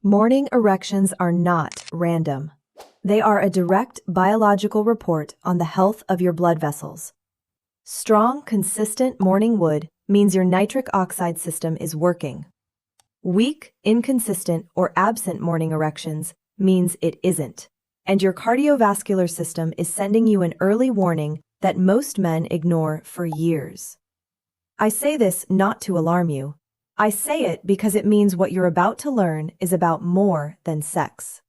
Morning erections are not random. They are a direct biological report on the health of your blood vessels. Strong, consistent morning wood means your nitric oxide system is working. Weak, inconsistent, or absent morning erections means it isn't, and your cardiovascular system is sending you an early warning that most men ignore for years. I say this not to alarm you. I say it because it means what you're about to learn is about more than sex.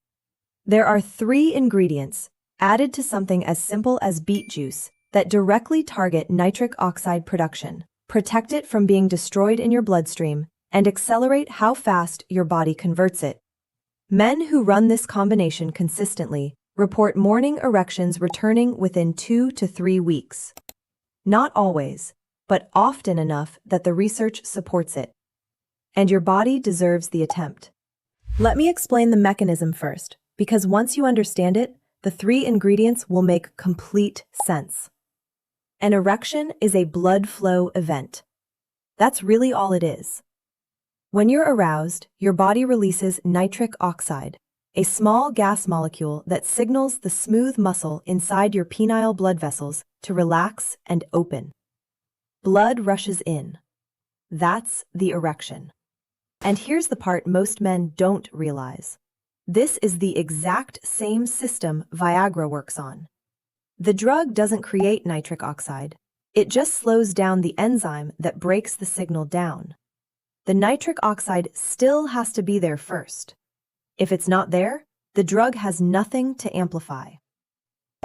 There are 3 ingredients added to something as simple as beet juice that directly target nitric oxide production, protect it from being destroyed in your bloodstream, and accelerate how fast your body converts it. Men who run this combination consistently report morning erections returning within 2 to 3 weeks. Not always, but often enough that the research supports it. And your body deserves the attempt. Let me explain the mechanism first, because once you understand it, the 3 ingredients will make complete sense. An erection is a blood flow event. That's really all it is. When you're aroused, your body releases nitric oxide, a small gas molecule that signals the smooth muscle inside your penile blood vessels to relax and open. Blood rushes in. That's the erection. And here's the part most men don't realize. This is the exact same system Viagra works on. The drug doesn't create nitric oxide. It just slows down the enzyme that breaks the signal down. The nitric oxide still has to be there first. If it's not there, the drug has nothing to amplify.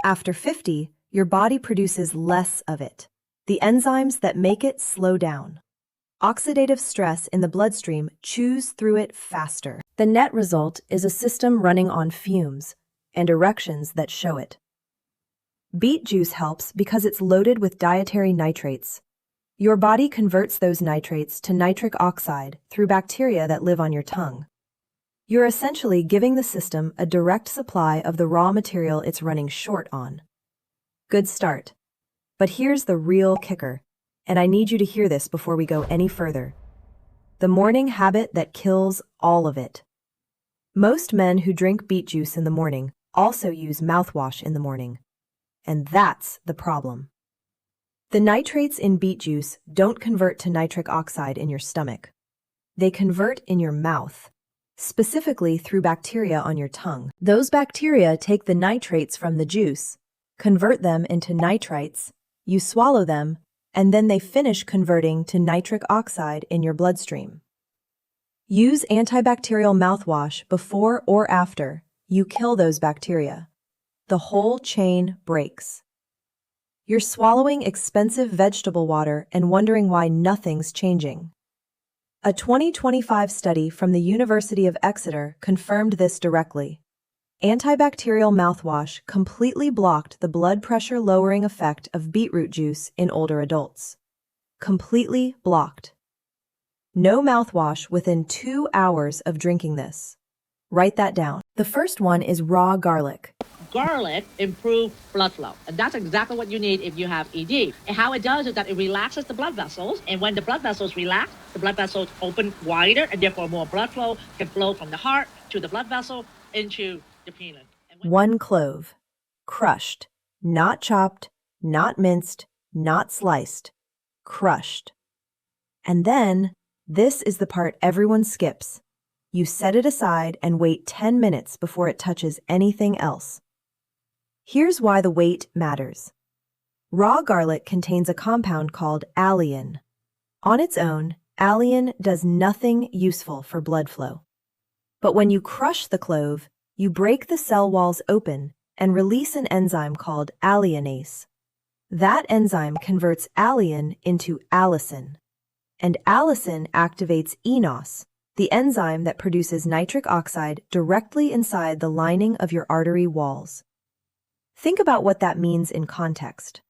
After 50, your body produces less of it. The enzymes that make it slow down. Oxidative stress in the bloodstream chews through it faster. The net result is a system running on fumes and erections that show it. Beet juice helps because it's loaded with dietary nitrates. Your body converts those nitrates to nitric oxide through bacteria that live on your tongue. You're essentially giving the system a direct supply of the raw material it's running short on. Good start. But here's the real kicker, and I need you to hear this before we go any further. The morning habit that kills all of it. Most men who drink beet juice in the morning also use mouthwash in the morning. And that's the problem. The nitrates in beet juice don't convert to nitric oxide in your stomach. They convert in your mouth, specifically through bacteria on your tongue. Those bacteria take the nitrates from the juice, convert them into nitrites, you swallow them, and then they finish converting to nitric oxide in your bloodstream. Use antibacterial mouthwash before or after you kill those bacteria. The whole chain breaks. You're swallowing expensive vegetable water and wondering why nothing's changing. A 2025 study from the University of Exeter confirmed this directly. Antibacterial mouthwash completely blocked the blood pressure lowering effect of beetroot juice in older adults. Completely blocked. No mouthwash within 2 hours of drinking this. Write that down. The first one is raw garlic. Garlic improves blood flow, and that's exactly what you need if you have ED. And how it does is that it relaxes the blood vessels, and when the blood vessels relax, the blood vessels open wider, and therefore more blood flow can flow from the heart to the blood vessel into the penis. 1 clove. Crushed. Not chopped, not minced, not sliced. Crushed. And then, this is the part everyone skips. You set it aside and wait 10 minutes before it touches anything else. Here's why the wait matters. Raw garlic contains a compound called Icariin. On its own, Icariin does nothing useful for blood flow. But when you crush the clove, you break the cell walls open and release an enzyme called alliinase. That enzyme converts Icariin into allicin. And allicin activates eNOS, the enzyme that produces nitric oxide directly inside the lining of your artery walls. Think about what that means in context.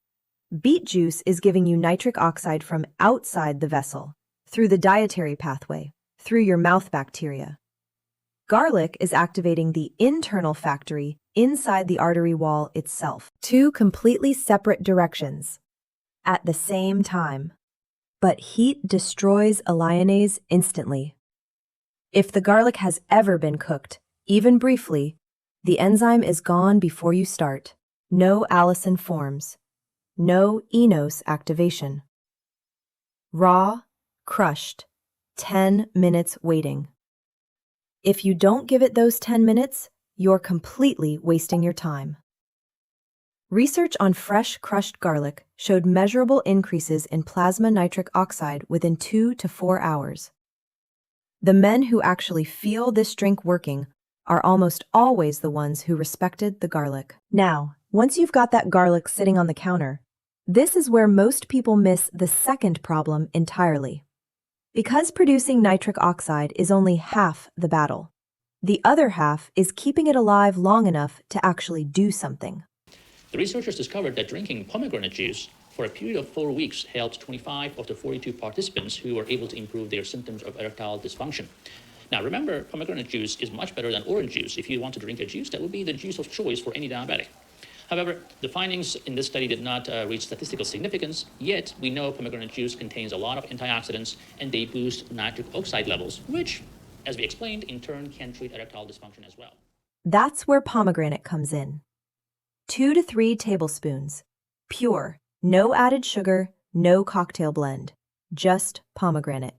Beet juice is giving you nitric oxide from outside the vessel, through the dietary pathway, through your mouth bacteria. Garlic is activating the internal factory inside the artery wall itself. 2 completely separate directions at the same time. But heat destroys alliinase instantly. If the garlic has ever been cooked, even briefly, the enzyme is gone before you start. No allicin forms. No enos activation. Raw, crushed, 10 minutes waiting. If you don't give it those 10 minutes, you're completely wasting your time. Research on fresh crushed garlic showed measurable increases in plasma nitric oxide within 2 to 4 hours. The men who actually feel this drink working are almost always the ones who respected the garlic. Now, once you've got that garlic sitting on the counter, this is where most people miss the second problem entirely. Because producing nitric oxide is only half the battle, the other half is keeping it alive long enough to actually do something. The researchers discovered that drinking pomegranate juice for a period of 4 weeks helped 25 of the 42 participants who were able to improve their symptoms of erectile dysfunction. Now remember, pomegranate juice is much better than orange juice. If you want to drink a juice, that would be the juice of choice for any diabetic. However, the findings in this study did not reach statistical significance, yet we know pomegranate juice contains a lot of antioxidants and they boost nitric oxide levels, which, as we explained, in turn can treat erectile dysfunction as well. That's where pomegranate comes in. 2 to 3 tablespoons. Pure, no added sugar, no cocktail blend. Just pomegranate.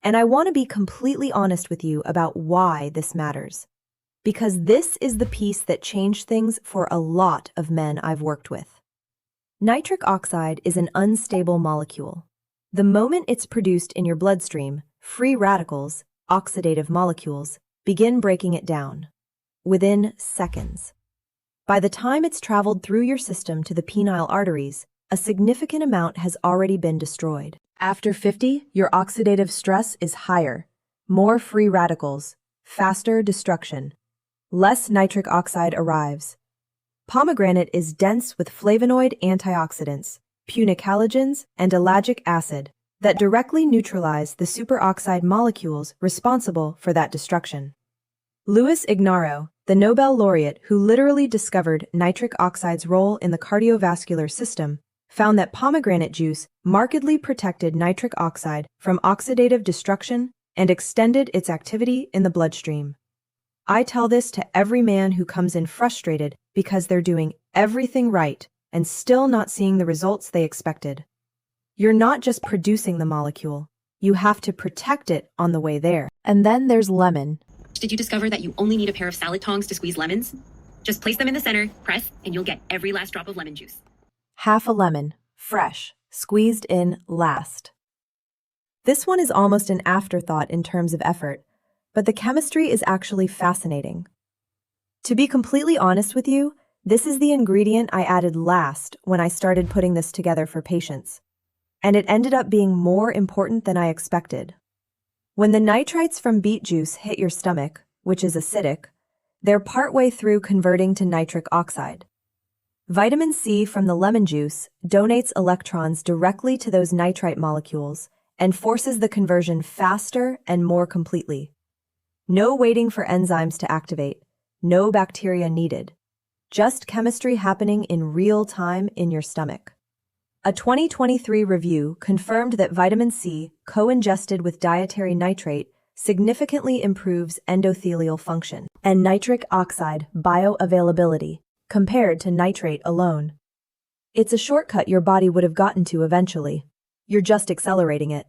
And I want to be completely honest with you about why this matters. Because this is the piece that changed things for a lot of men I've worked with. Nitric oxide is an unstable molecule. The moment it's produced in your bloodstream, free radicals, oxidative molecules, begin breaking it down. Within seconds. By the time it's traveled through your system to the penile arteries, a significant amount has already been destroyed. After 50, your oxidative stress is higher. More free radicals, faster destruction. Less nitric oxide arrives. Pomegranate is dense with flavonoid antioxidants, punic halogens, and ellagic acid that directly neutralize the superoxide molecules responsible for that destruction. Louis Ignarro, the Nobel laureate who literally discovered nitric oxide's role in the cardiovascular system, found that pomegranate juice markedly protected nitric oxide from oxidative destruction and extended its activity in the bloodstream. I tell this to every man who comes in frustrated because they're doing everything right and still not seeing the results they expected. You're not just producing the molecule, you have to protect it on the way there. And then there's lemon. Did you discover that you only need a pair of salad tongs to squeeze lemons? Just place them in the center, press, and you'll get every last drop of lemon juice. Half a lemon, fresh, squeezed in last. This one is almost an afterthought in terms of effort, but the chemistry is actually fascinating. To be completely honest with you, this is the ingredient I added last when I started putting this together for patients, and it ended up being more important than I expected. When the nitrites from beet juice hit your stomach, which is acidic, they're partway through converting to nitric oxide. Vitamin C from the lemon juice donates electrons directly to those nitrite molecules and forces the conversion faster and more completely. No waiting for enzymes to activate, no bacteria needed. Just chemistry happening in real time in your stomach. A 2023 review confirmed that vitamin C, co-ingested with dietary nitrate, significantly improves endothelial function and nitric oxide bioavailability compared to nitrate alone. It's a shortcut your body would have gotten to eventually. You're just accelerating it.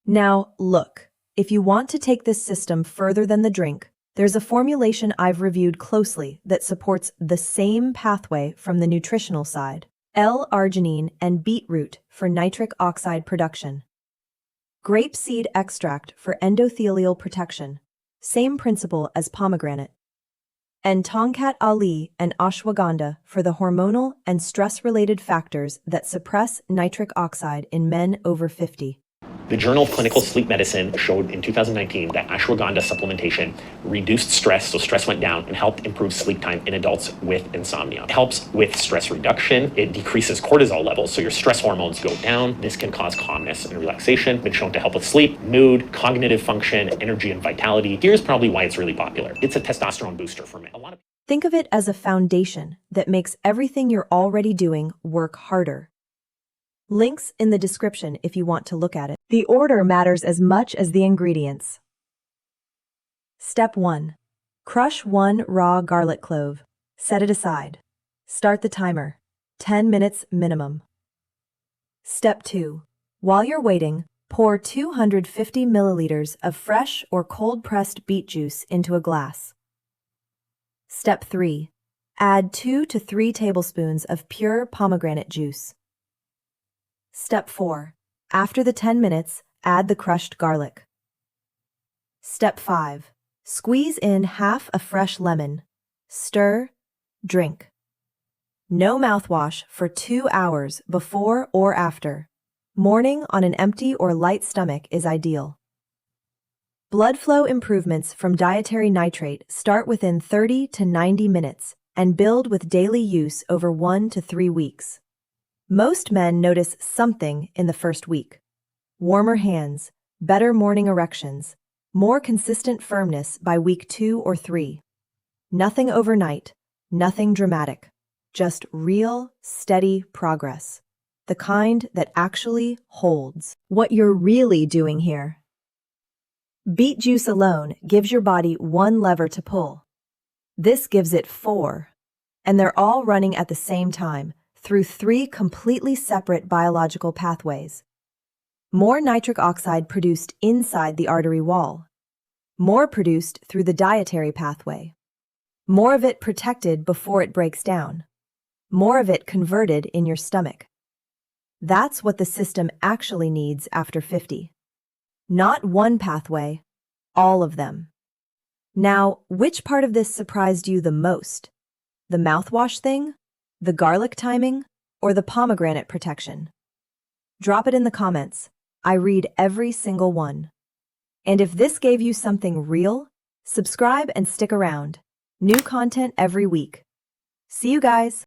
Now, look, if you want to take this system further than the drink, there's a formulation I've reviewed closely that supports the same pathway from the nutritional side. L-arginine and beetroot for nitric oxide production. Grapeseed extract for endothelial protection. Same principle as pomegranate. And Tongkat Ali and ashwagandha for the hormonal and stress-related factors that suppress nitric oxide in men over 50. The Journal of Clinical Sleep Medicine showed in 2019 that ashwagandha supplementation reduced stress, so stress went down, and helped improve sleep time in adults with insomnia. It helps with stress reduction. It decreases cortisol levels, so your stress hormones go down. This can cause calmness and relaxation. Been shown to help with sleep, mood, cognitive function, energy, and vitality. Here's probably why it's really popular. It's a testosterone booster for men. Think of it as a foundation that makes everything you're already doing work harder. Links in the description if you want to look at it. The order matters as much as the ingredients. Step 1. Crush 1 raw garlic clove. Set it aside. Start the timer. 10 minutes minimum. Step 2. While you're waiting, pour 250 milliliters of fresh or cold-pressed beet juice into a glass. Step 3. Add 2 to 3 tablespoons of pure pomegranate juice. Step 4. After the 10 minutes, add the crushed garlic. Step 5. Squeeze in half a fresh lemon. Stir. Drink. No mouthwash for 2 hours before or after. Morning on an empty or light stomach is ideal. Blood flow improvements from dietary nitrate start within 30 to 90 minutes and build with daily use over 1 to 3 weeks. Most men notice something in the first week. Warmer hands, better morning erections, more consistent firmness by week 2 or 3. Nothing overnight, nothing dramatic, just real, steady progress. The kind that actually holds. What you're really doing here. Beet juice alone gives your body 1 lever to pull. This gives it 4. And they're all running at the same time through 3 completely separate biological pathways. More nitric oxide produced inside the artery wall. More produced through the dietary pathway. More of it protected before it breaks down. More of it converted in your stomach. That's what the system actually needs after 50. Not one pathway, all of them. Now, which part of this surprised you the most? The mouthwash thing? The garlic timing? Or the pomegranate protection? Drop it in the comments. I read every single one. And if this gave you something real, subscribe and stick around. New content every week. See you guys!